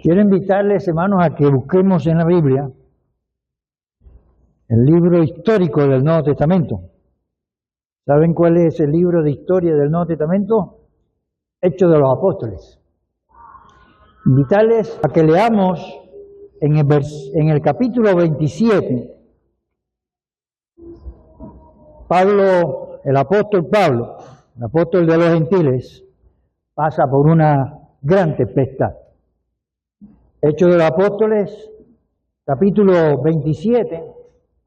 Quiero invitarles, hermanos, a que busquemos en la Biblia el libro histórico del Nuevo Testamento. ¿Saben cuál es el libro de historia del Nuevo Testamento? Hechos de los Apóstoles. Invitarles a que leamos en el capítulo 27, Pablo, el apóstol de los gentiles, pasa por una gran tempestad. Hechos de los Apóstoles, capítulo 27,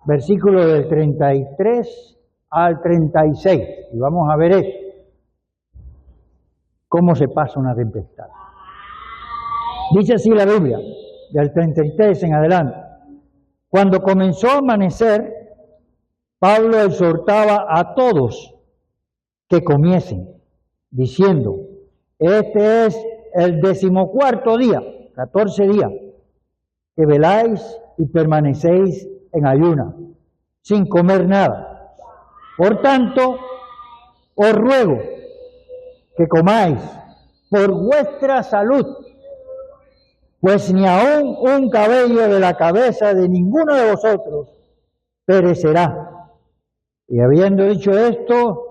versículos del 33 al 36. Y vamos a ver eso. Cómo se pasa una tempestad. Dice así la Biblia, del 33 en adelante. Cuando comenzó a amanecer, Pablo exhortaba a todos que comiesen, diciendo: este es el 14º día, 14 días, que veláis y permanecéis en ayuna, sin comer nada. Por tanto, os ruego que comáis por vuestra salud, pues ni aun un cabello de la cabeza de ninguno de vosotros perecerá. Y habiendo dicho esto,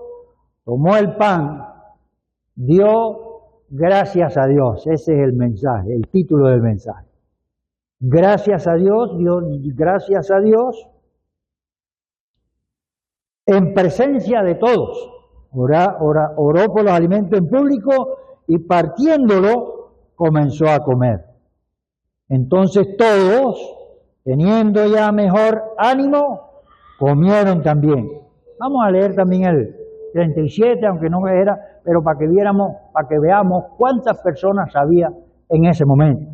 tomó el pan, dio gracias a Dios. Ese es el mensaje, el título del mensaje. Gracias a Dios, gracias a Dios, en presencia de todos. Oró por los alimentos en público y partiéndolo comenzó a comer. Entonces todos, teniendo ya mejor ánimo, comieron también. Vamos a leer también el 37, aunque no era, pero para que veamos cuántas personas había en ese momento.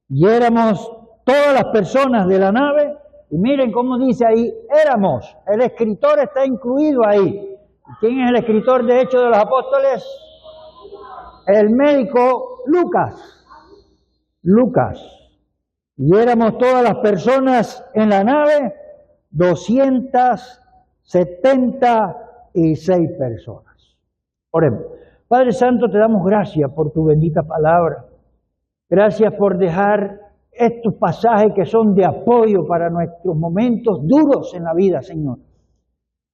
Y éramos todas las personas de la nave, y miren cómo dice ahí, éramos, el escritor está incluido ahí. ¿Quién es el escritor de Hechos de los Apóstoles? El médico Lucas. Y éramos todas las personas en la nave, 276 personas. Oremos. Padre Santo, te damos gracias por tu bendita palabra. Gracias por dejar estos pasajes que son de apoyo para nuestros momentos duros en la vida, Señor.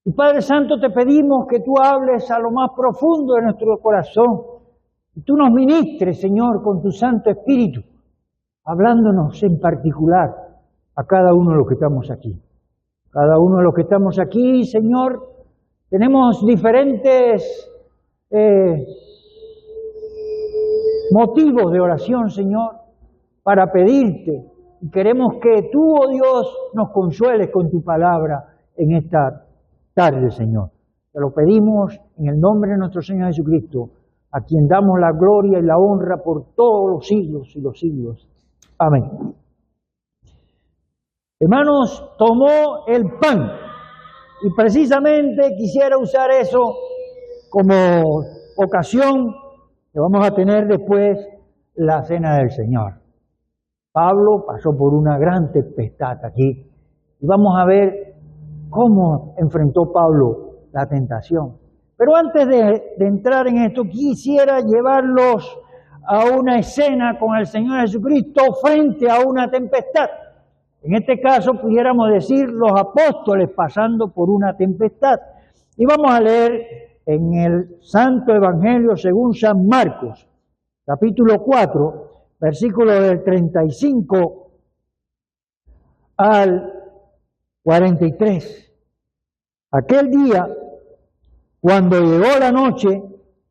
Y Padre Santo, te pedimos que tú hables a lo más profundo de nuestro corazón. Y tú nos ministres, Señor, con tu Santo Espíritu, hablándonos en particular a cada uno de los que estamos aquí. Cada uno de los que estamos aquí, Señor, tenemos diferentes motivos de oración, Señor, para pedirte. Y queremos que tú, oh Dios, nos consueles con tu palabra en esta tarde, Señor. Te lo pedimos en el nombre de nuestro Señor Jesucristo, a quien damos la gloria y la honra por todos los siglos y los siglos. Amén. Hermanos, tomó el pan y precisamente quisiera usar eso como ocasión que vamos a tener después la cena del Señor. Pablo pasó por una gran tempestad aquí y vamos a ver cómo enfrentó Pablo la tentación. Pero antes de entrar en esto, quisiera llevarlos a una escena con el Señor Jesucristo frente a una tempestad. En este caso pudiéramos decir los apóstoles pasando por una tempestad. Y vamos a leer en el Santo Evangelio según San Marcos, capítulo 4, versículo del 35 al 43. Aquel día, cuando llegó la noche,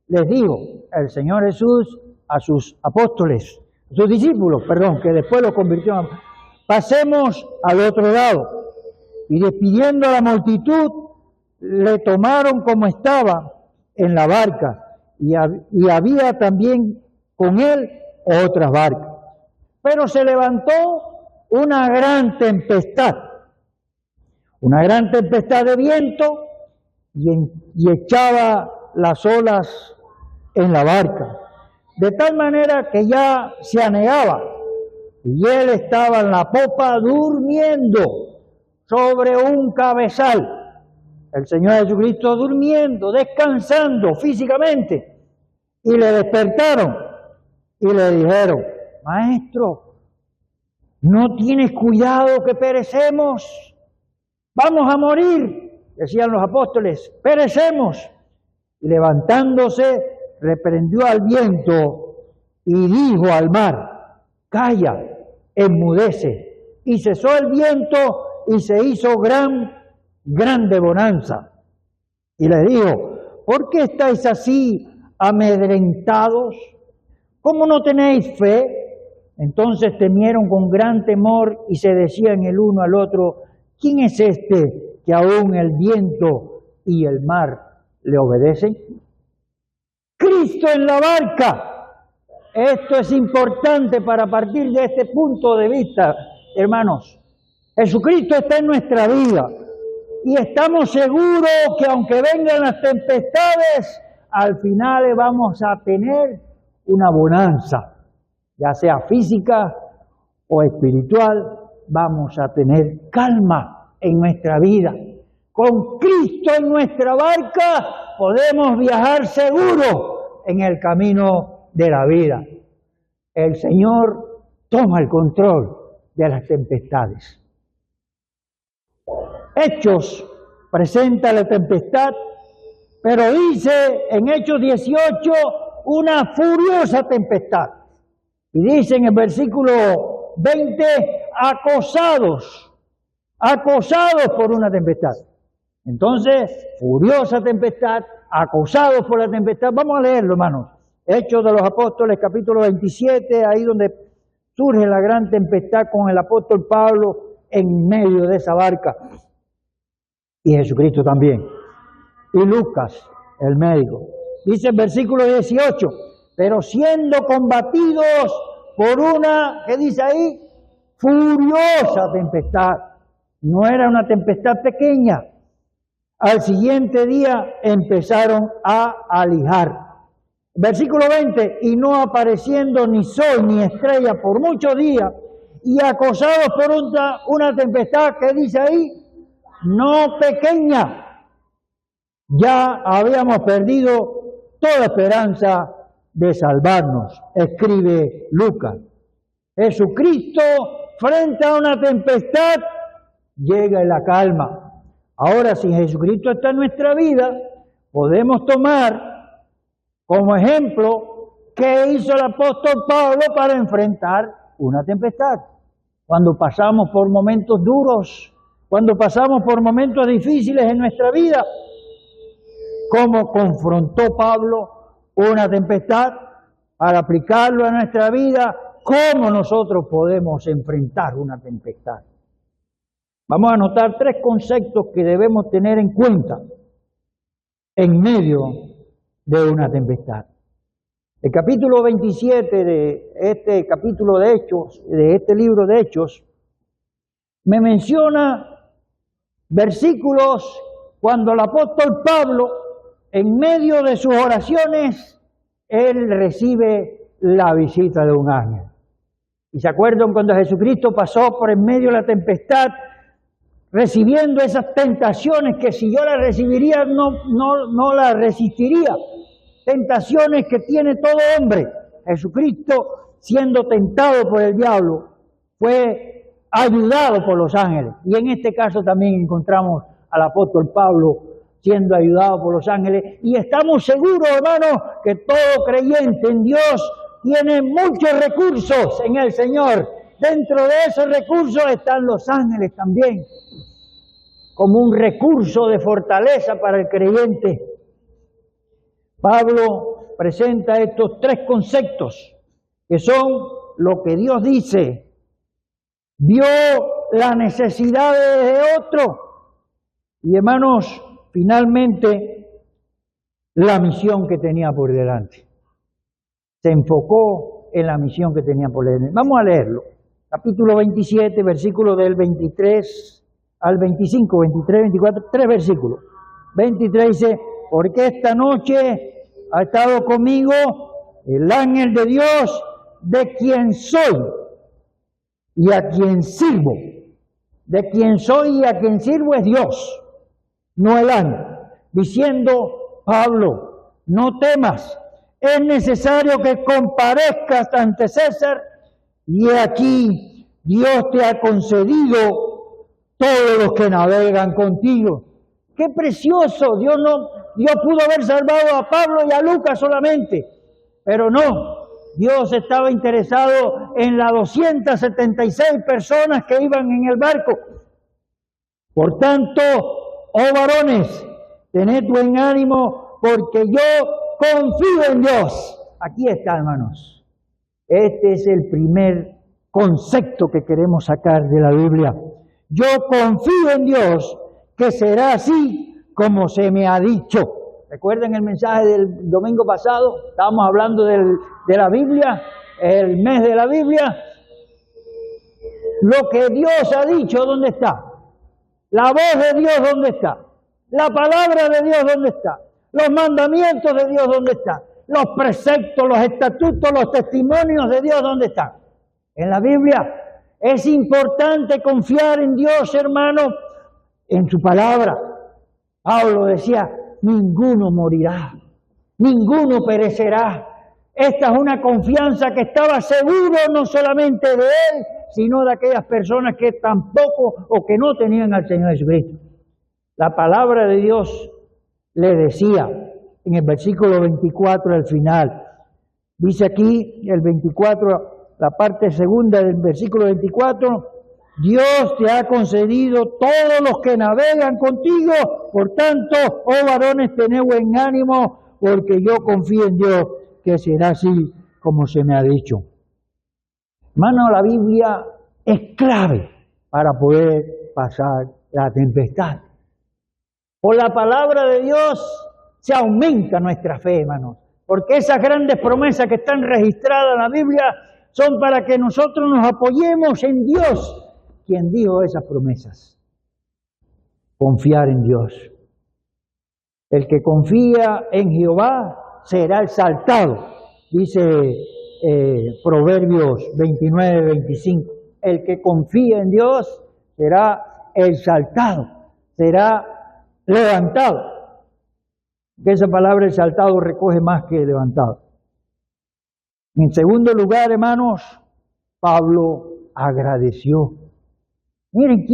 les dijo el Señor Jesús a sus apóstoles, a sus discípulos, que después los convirtió en pasemos al otro lado. Y despidiendo a la multitud, le tomaron como estaba en la barca, y había también con él otras barcas. Pero se levantó una gran tempestad de viento, y echaba las olas en la barca, de tal manera que ya se anegaba. Y él estaba en la popa durmiendo sobre un cabezal. El Señor Jesucristo durmiendo, descansando físicamente. Y le despertaron y le dijeron: Maestro, ¿no tienes cuidado que perecemos? Vamos a morir, decían los apóstoles, perecemos. Y levantándose, reprendió al viento y dijo al mar, calla, enmudece. Y cesó el viento y se hizo grande bonanza. Y les dijo, ¿por qué estáis así amedrentados? ¿Cómo no tenéis fe? Entonces temieron con gran temor y se decían el uno al otro, ¿quién es este que aún el viento y el mar le obedecen? Cristo en la barca. Esto es importante para partir de este punto de vista, hermanos. Jesucristo está en nuestra vida y estamos seguros que aunque vengan las tempestades, al final vamos a tener una bonanza, ya sea física o espiritual, vamos a tener calma en nuestra vida. Con Cristo en nuestra barca podemos viajar seguro en el camino de la vida. El Señor toma el control de las tempestades. Hechos presenta la tempestad, pero dice en Hechos 18 una furiosa tempestad. Y dice en el versículo 20, acosados por una tempestad. Entonces, furiosa tempestad, acosados por la tempestad. Vamos a leerlo, hermanos. Hechos de los Apóstoles, capítulo 27, ahí donde surge la gran tempestad con el apóstol Pablo en medio de esa barca. Y Jesucristo también. Y Lucas, el médico. Dice el versículo 18, pero siendo combatidos por una, ¿qué dice ahí? Furiosa tempestad. No era una tempestad pequeña. Al siguiente día empezaron a alijar. Versículo 20, y no apareciendo ni sol ni estrella por muchos días, y acosados por una tempestad, ¿qué dice ahí? No pequeña. Ya habíamos perdido toda esperanza de salvarnos, escribe Lucas. Jesucristo, frente a una tempestad, llega en la calma. Ahora, si Jesucristo está en nuestra vida, podemos tomar como ejemplo qué hizo el apóstol Pablo para enfrentar una tempestad. Cuando pasamos por momentos duros, cuando pasamos por momentos difíciles en nuestra vida, ¿cómo confrontó Pablo una tempestad? Para aplicarlo a nuestra vida, ¿cómo nosotros podemos enfrentar una tempestad? Vamos a anotar 3 conceptos que debemos tener en cuenta en medio de una tempestad. El capítulo 27 de este capítulo de Hechos, de este libro de Hechos, me menciona versículos cuando el apóstol Pablo, en medio de sus oraciones, él recibe la visita de un ángel. ¿Y se acuerdan cuando Jesucristo pasó por en medio de la tempestad, recibiendo esas tentaciones que si yo las recibiría no las resistiría? Tentaciones que tiene todo hombre. Jesucristo, siendo tentado por el diablo, fue ayudado por los ángeles. Y en este caso también encontramos al apóstol Pablo siendo ayudado por los ángeles. Y estamos seguros, hermanos, que todo creyente en Dios tiene muchos recursos en el Señor. Dentro de esos recursos están los ángeles también, como un recurso de fortaleza para el creyente. Pablo presenta estos 3 conceptos, que son lo que Dios dice, vio la necesidad de otro, y hermanos, finalmente, la misión que tenía por delante. Se enfocó en la misión que tenía por delante. Vamos a leerlo. Capítulo 27, versículos del 23 al 25, 23, 24, 3 versículos. 23 dice, porque esta noche ha estado conmigo el ángel de Dios, de quien soy y a quien sirvo. De quien soy y a quien sirvo es Dios, no el ángel. Diciendo, Pablo, no temas, es necesario que comparezcas ante César, y aquí Dios te ha concedido todos los que navegan contigo. ¡Qué precioso! Dios pudo haber salvado a Pablo y a Lucas solamente, pero no. Dios estaba interesado en las 276 personas que iban en el barco. Por tanto, oh varones, tened buen ánimo, porque yo confío en Dios. Aquí está, hermanos. Este es el primer concepto que queremos sacar de la Biblia. Yo confío en Dios, que será así como se me ha dicho. ¿Recuerdan el mensaje del domingo pasado? Estábamos hablando de la Biblia, el mes de la Biblia. Lo que Dios ha dicho, ¿dónde está? La voz de Dios, ¿dónde está? La palabra de Dios, ¿dónde está? Los mandamientos de Dios, ¿dónde están? Los preceptos, los estatutos, los testimonios de Dios, ¿dónde están? En la Biblia. Es importante confiar en Dios, hermano, en su palabra. Pablo decía, ninguno morirá, ninguno perecerá. Esta es una confianza que estaba seguro no solamente de él, sino de aquellas personas que tampoco o que no tenían al Señor Jesucristo. La palabra de Dios le decía en el versículo 24 al final. Dice aquí el 24, la parte segunda del versículo 24, Dios te ha concedido todos los que navegan contigo, por tanto, oh varones, tened buen ánimo, porque yo confío en Dios, que será así como se me ha dicho. Hermano, la Biblia es clave para poder pasar la tempestad. Por la palabra de Dios se aumenta nuestra fe, hermanos, porque esas grandes promesas que están registradas en la Biblia son para que nosotros nos apoyemos en Dios, quien dijo esas promesas. Confiar en Dios. El que confía en Jehová será exaltado, dice Proverbios 29-25. El que confía en Dios será exaltado, será levantado. Que esa palabra exaltado recoge más que levantado. En segundo lugar, hermanos, Pablo agradeció. Miren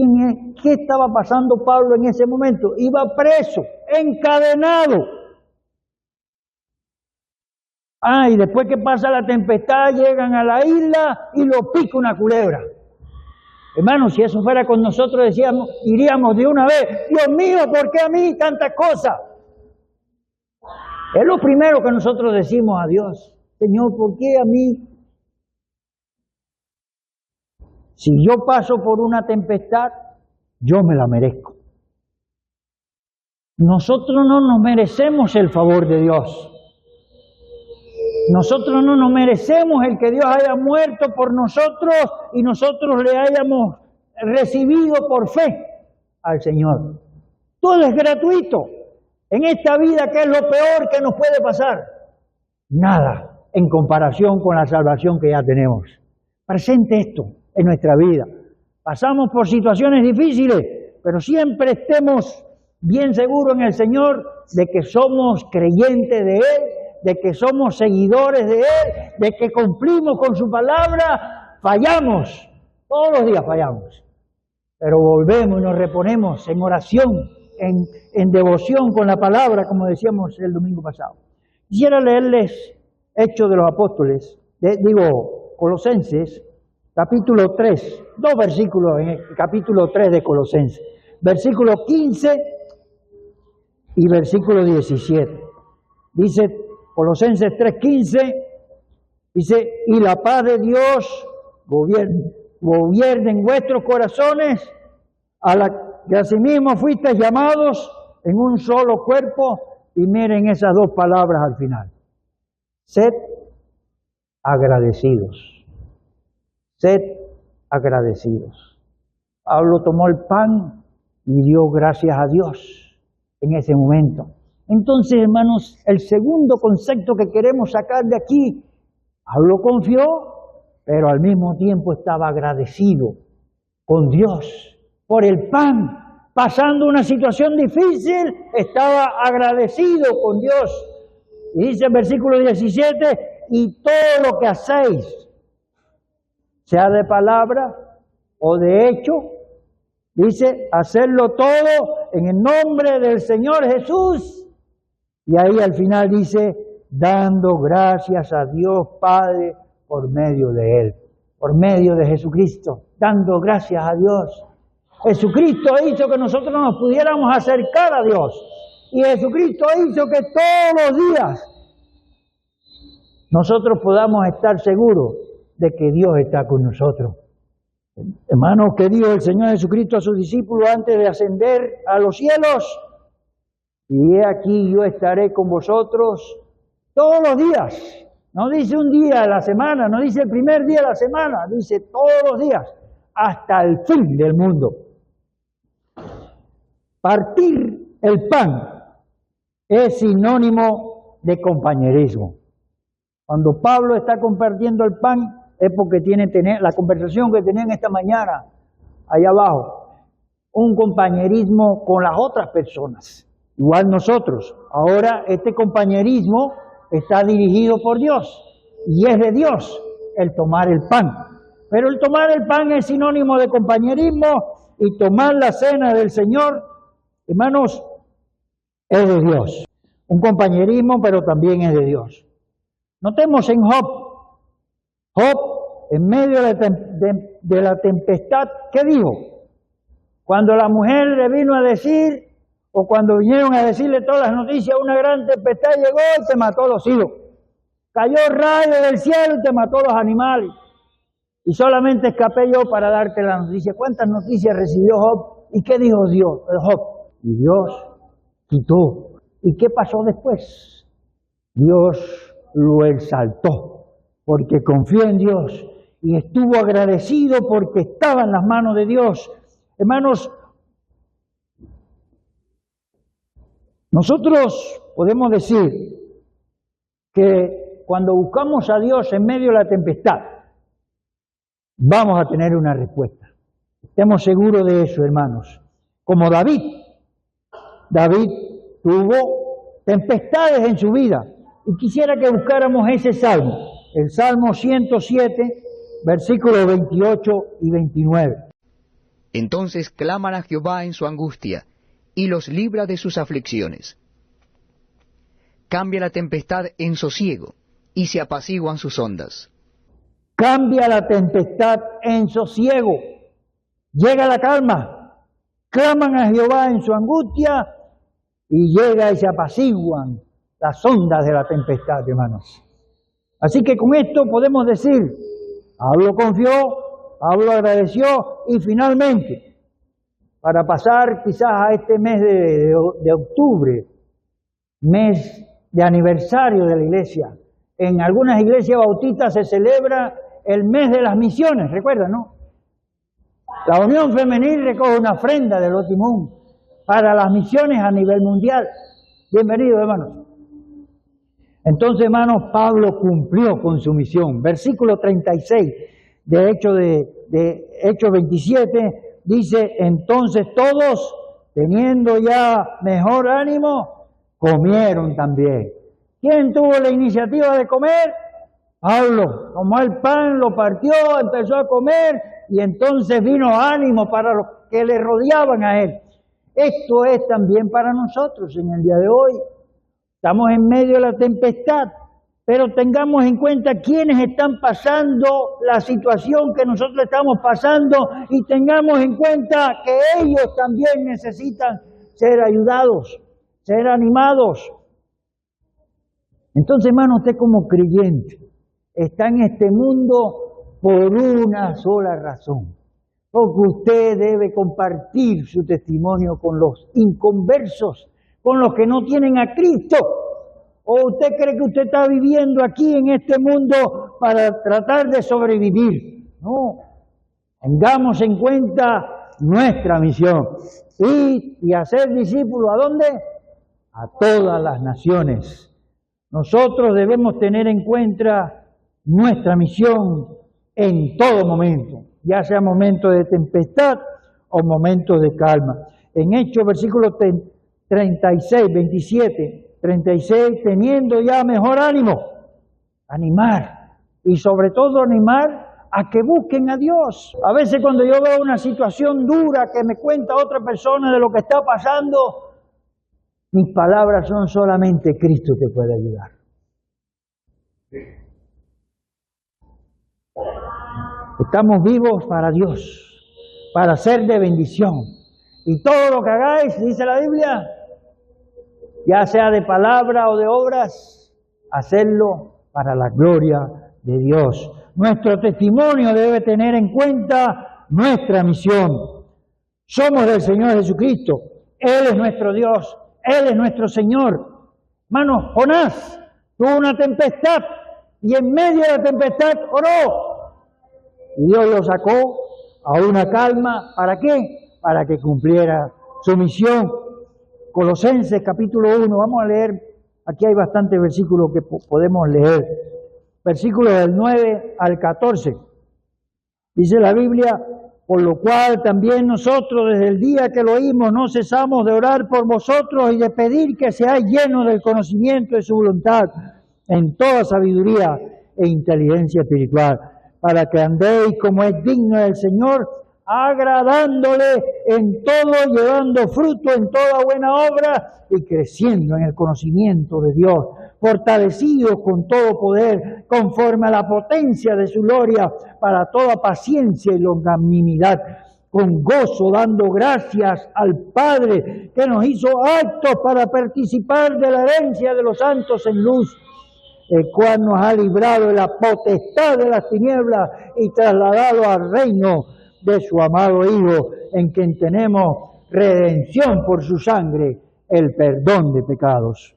qué estaba pasando Pablo en ese momento. Iba preso, encadenado. Y después que pasa la tempestad, llegan a la isla y lo pica una culebra. Hermanos, si eso fuera con nosotros, diríamos de una vez, Dios mío, ¿por qué a mí tantas cosas? Es lo primero que nosotros decimos a Dios. Señor, ¿por qué a mí? Si yo paso por una tempestad, yo me la merezco. Nosotros no nos merecemos el favor de Dios. Nosotros no nos merecemos el que Dios haya muerto por nosotros y nosotros le hayamos recibido por fe al Señor. Todo es gratuito. En esta vida, ¿qué es lo peor que nos puede pasar? Nada en comparación con la salvación que ya tenemos. Presente esto en nuestra vida. Pasamos por situaciones difíciles, pero siempre estemos bien seguros en el Señor de que somos creyentes de Él, de que somos seguidores de Él, de que cumplimos con su palabra. Fallamos, todos los días fallamos, pero volvemos y nos reponemos en oración, en devoción con la palabra, como decíamos el domingo pasado. Quisiera leerles Hechos de los Apóstoles, Colosenses, capítulo 3, dos versículos en el capítulo 3 de Colosenses, versículo 15 y versículo 17. Dice Colosenses 3:15, dice, y la paz de Dios gobierne en vuestros corazones, a la que asimismo fuisteis llamados en un solo cuerpo. Y miren esas dos palabras al final. Sed agradecidos. Sed agradecidos. Pablo tomó el pan y dio gracias a Dios en ese momento. Entonces, hermanos, el segundo concepto que queremos sacar de aquí, Pablo confió, pero al mismo tiempo estaba agradecido con Dios por el pan. Pasando una situación difícil, estaba agradecido con Dios. Y dice el versículo 17, y todo lo que hacéis, sea de palabra o de hecho, dice, hacerlo todo en el nombre del Señor Jesús. Y ahí al final dice, dando gracias a Dios Padre por medio de Él, por medio de Jesucristo, dando gracias a Dios. Jesucristo hizo que nosotros nos pudiéramos acercar a Dios. Y Jesucristo hizo que todos los días nosotros podamos estar seguros de que Dios está con nosotros. Hermanos, que dijo el Señor Jesucristo a sus discípulos antes de ascender a los cielos: y he aquí yo estaré con vosotros todos los días. No dice un día a la semana, no dice el primer día de la semana, dice todos los días, hasta el fin del mundo. Partir el pan es sinónimo de compañerismo. Cuando Pablo está compartiendo el pan, es porque tiene la conversación que tenían esta mañana, allá abajo, un compañerismo con las otras personas, igual nosotros. Ahora este compañerismo está dirigido por Dios, y es de Dios el tomar el pan. Pero el tomar el pan es sinónimo de compañerismo, y tomar la cena del Señor, hermanos, es de Dios. Un compañerismo, pero también es de Dios. Notemos en Job, en medio de la tempestad, ¿qué dijo? Cuando la mujer le vino a decir, o cuando vinieron a decirle todas las noticias, una gran tempestad llegó y te mató los hijos. Cayó rayo del cielo y te mató los animales. Y solamente escapé yo para darte la noticia. ¿Cuántas noticias recibió Job? ¿Y qué dijo Job? Y Dios quitó. ¿Y qué pasó después? Dios lo exaltó, porque confió en Dios y estuvo agradecido porque estaba en las manos de Dios. Hermanos, nosotros podemos decir que cuando buscamos a Dios en medio de la tempestad, vamos a tener una respuesta. Estemos seguros de eso, hermanos. Como David tuvo tempestades en su vida. Y quisiera que buscáramos ese salmo, el Salmo 107, versículos 28 y 29. Entonces claman a Jehová en su angustia, y los libra de sus aflicciones. Cambia la tempestad en sosiego, y se apaciguan sus ondas. Cambia la tempestad en sosiego, llega la calma, claman a Jehová en su angustia, y llega y se apaciguan las ondas de la tempestad, hermanos. Así que con esto podemos decir, Pablo confió, Pablo agradeció, y finalmente, para pasar quizás a este mes de octubre, mes de aniversario de la iglesia, en algunas iglesias bautistas se celebra el mes de las misiones, ¿recuerdan, no? La Unión Femenil recoge una ofrenda del Otimún para las misiones a nivel mundial. Bienvenidos, hermanos. Entonces, hermanos, Pablo cumplió con su misión. Versículo 36 de Hechos 27 dice: entonces todos, teniendo ya mejor ánimo, comieron también. ¿Quién tuvo la iniciativa de comer? Pablo. Tomó el pan, lo partió, empezó a comer, y entonces vino ánimo para los que le rodeaban a él. Esto es también para nosotros en el día de hoy. Estamos en medio de la tempestad, pero tengamos en cuenta quiénes están pasando la situación que nosotros estamos pasando, y tengamos en cuenta que ellos también necesitan ser ayudados, ser animados. Entonces, hermano, usted como creyente está en este mundo por una sola razón, porque usted debe compartir su testimonio con los inconversos, con los que no tienen a Cristo. ¿O usted cree que usted está viviendo aquí en este mundo para tratar de sobrevivir? No. Tengamos en cuenta nuestra misión. Y hacer discípulos, ¿a dónde? A todas las naciones. Nosotros debemos tener en cuenta nuestra misión en todo momento, ya sea momento de tempestad o momento de calma. En Hechos, versículo 36, 27, 36, teniendo ya mejor ánimo, animar, y sobre todo animar a que busquen a Dios. A veces cuando yo veo una situación dura que me cuenta otra persona de lo que está pasando, mis palabras son solamente Cristo te puede ayudar. Estamos vivos para Dios, para ser de bendición. Y todo lo que hagáis, dice la Biblia, ya sea de palabra o de obras, hacerlo para la gloria de Dios. Nuestro testimonio debe tener en cuenta nuestra misión. Somos del Señor Jesucristo. Él es nuestro Dios. Él es nuestro Señor. Hermanos, Jonás tuvo una tempestad y en medio de la tempestad oró. Y Dios lo sacó a una calma. ¿Para qué? Para que cumpliera su misión. Colosenses capítulo 1. Vamos a leer. Aquí hay bastantes versículos que podemos leer. Versículos del 9 al 14. Dice la Biblia: por lo cual también nosotros desde el día que lo oímos no cesamos de orar por vosotros y de pedir que seáis llenos del conocimiento de su voluntad en toda sabiduría e inteligencia espiritual, para que andéis como es digno del Señor, agradándole en todo, llevando fruto en toda buena obra y creciendo en el conocimiento de Dios, fortalecidos con todo poder, conforme a la potencia de su gloria, para toda paciencia y longanimidad, con gozo dando gracias al Padre, que nos hizo aptos para participar de la herencia de los santos en luz, el cual nos ha librado de la potestad de las tinieblas y trasladado al reino de su amado Hijo, en quien tenemos redención por su sangre, el perdón de pecados.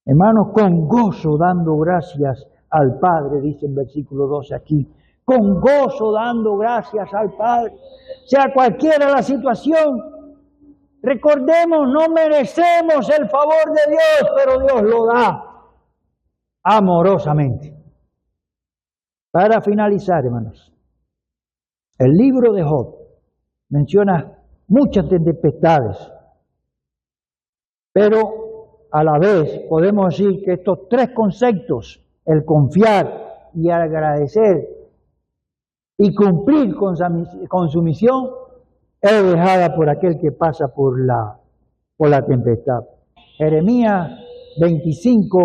Hermanos, con gozo dando gracias al Padre, dice en versículo 12 aquí, con gozo dando gracias al Padre, sea cualquiera la situación. Recordemos, no merecemos el favor de Dios, pero Dios lo da amorosamente. Para finalizar, hermanos, el libro de Job menciona muchas tempestades, pero a la vez podemos decir que estos tres conceptos, el confiar y agradecer y cumplir con su misión, es dejada por aquel que pasa por la tempestad. Jeremías 25,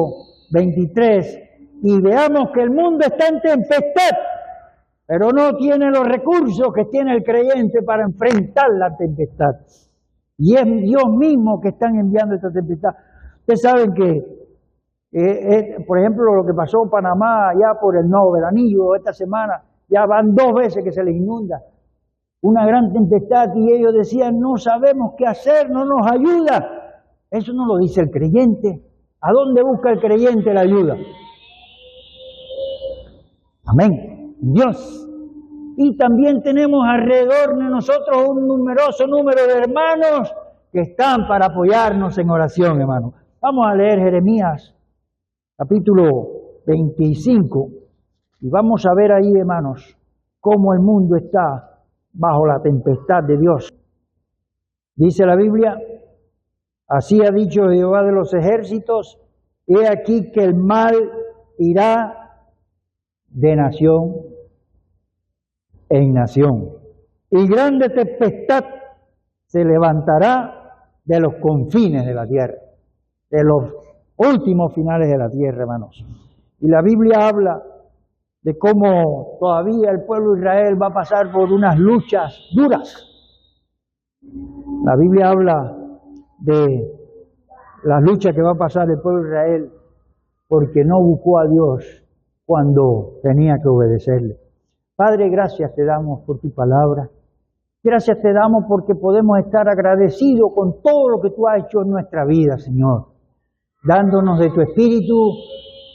23, y veamos que el mundo está en tempestad, pero no tiene los recursos que tiene el creyente para enfrentar la tempestad. Y es Dios mismo que está enviando esta tempestad. Ustedes saben que, por ejemplo, lo que pasó en Panamá, allá por el Nuevo Veranillo, esta semana, ya van 2 veces que se les inunda. Una gran tempestad y ellos decían, no sabemos qué hacer, no nos ayuda. Eso no lo dice el creyente. ¿A dónde busca el creyente la ayuda? Amén. Dios. Y también tenemos alrededor de nosotros un numeroso número de hermanos que están para apoyarnos en oración, hermanos. Vamos a leer Jeremías, capítulo 25, y vamos a ver ahí, hermanos, cómo el mundo está bajo la tempestad de Dios. Dice la Biblia: así ha dicho Jehová de los ejércitos, he aquí que el mal irá de nación en nación, y grande tempestad se levantará de los confines de la tierra, de los últimos finales de la tierra, hermanos. Y la Biblia habla de cómo todavía el pueblo de Israel va a pasar por unas luchas duras. La Biblia habla de las luchas que va a pasar el pueblo de Israel porque no buscó a Dios cuando tenía que obedecerle. Padre, gracias te damos por tu palabra. Gracias te damos porque podemos estar agradecidos con todo lo que tú has hecho en nuestra vida, Señor. Dándonos de tu espíritu,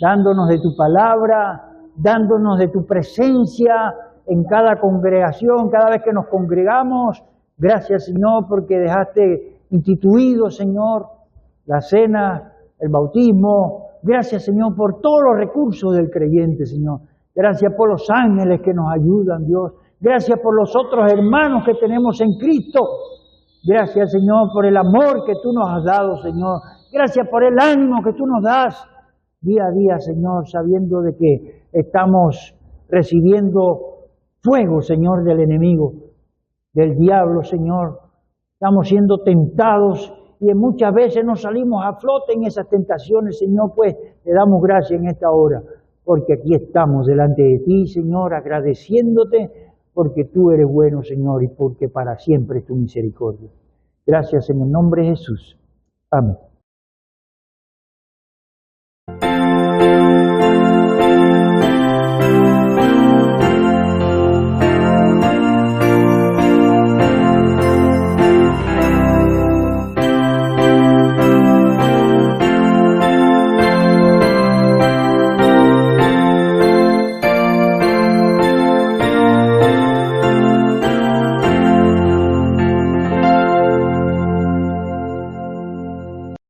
dándonos de tu palabra, dándonos de tu presencia en cada congregación, cada vez que nos congregamos. Gracias, Señor, porque dejaste instituido, Señor, la cena, el bautismo. Gracias, Señor, por todos los recursos del creyente, Señor. Gracias por los ángeles que nos ayudan, Dios. Gracias por los otros hermanos que tenemos en Cristo. Gracias, Señor, por el amor que tú nos has dado, Señor. Gracias por el ánimo que tú nos das día a día, Señor, sabiendo de que estamos recibiendo fuego, Señor, del enemigo, del diablo, Señor. Estamos siendo tentados y muchas veces nos salimos a flote en esas tentaciones, Señor, pues te damos gracias en esta hora, porque aquí estamos delante de ti, Señor, agradeciéndote, porque tú eres bueno, Señor, y porque para siempre es tu misericordia. Gracias en el nombre de Jesús. Amén.